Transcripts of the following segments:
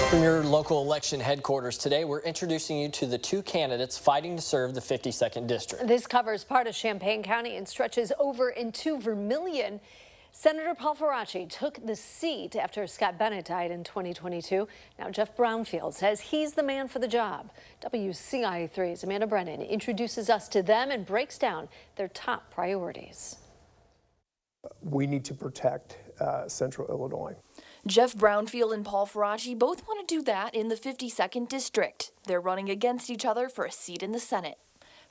From your local election headquarters today, we're introducing you to the two candidates fighting to serve the 52nd District. This covers part of Champaign County and stretches over into Vermilion. Senator Paul Faraci took the seat after Scott Bennett died in 2022. Now Jeff Brownfield says he's the man for the job. WCIA3's Amanda Brennan introduces us to them and breaks down their top priorities. We need to protect Central Illinois. Jeff Brownfield and Paul Faraci both want to do that in the 52nd District. They're running against each other for a seat in the Senate.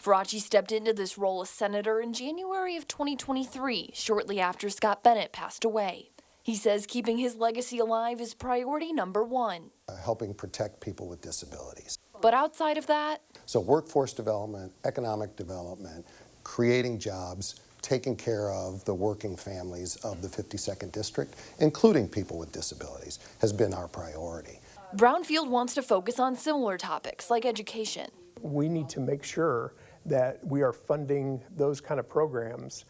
Faraci stepped into this role as senator in January of 2023, shortly after Scott Bennett passed away. He says keeping his legacy alive is priority number one. Helping protect people with disabilities. But outside of that, so workforce development, economic development, creating jobs, taking care of the working families of the 52nd District, including people with disabilities, has been our priority. Brownfield wants to focus on similar topics like education. We need to make sure that we are funding those kind of programs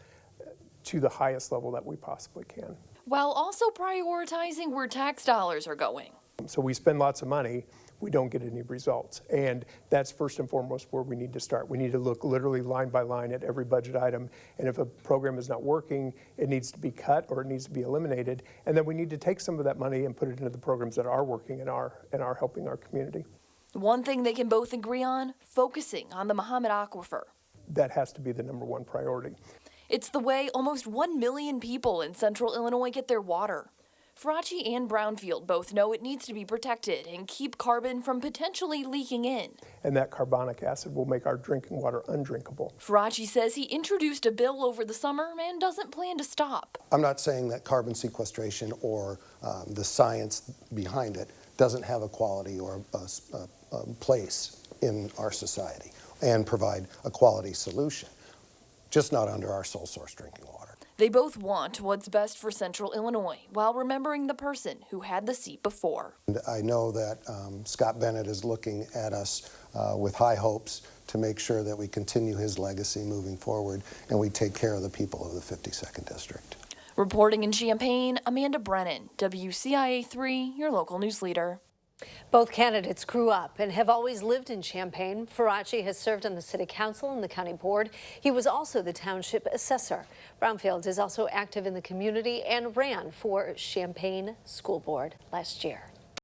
to the highest level that we possibly can. While also prioritizing where tax dollars are going. So we spend lots of money, we don't get any results. And that's first and foremost where we need to start. We need to look literally line by line at every budget item. And if a program is not working, it needs to be cut or it needs to be eliminated. And then we need to take some of that money and put it into the programs that are working and are helping our community. One thing they can both agree on, focusing on the Muhammad Aquifer. That has to be the number one priority. It's the way almost 1 million people in central Illinois get their water. Faraci and Brownfield both know it needs to be protected and keep carbon from potentially leaking in. And that carbonic acid will make our drinking water undrinkable. Faraci says he introduced a bill over the summer and doesn't plan to stop. I'm not saying that carbon sequestration or the science behind it doesn't have a quality or a place in our society and provide a quality solution, just not under our sole source drinking water. They both want what's best for central Illinois while remembering the person who had the seat before. And I know that Scott Bennett is looking at us with high hopes to make sure that we continue his legacy moving forward and we take care of the people of the 52nd District. Reporting in Champaign, Amanda Brennan, WCIA3, your local news leader. Both candidates grew up and have always lived in Champaign. Faraci has served on the city council and the county board. He was also the township assessor. Brownfield is also active in the community and ran for Champaign School Board last year.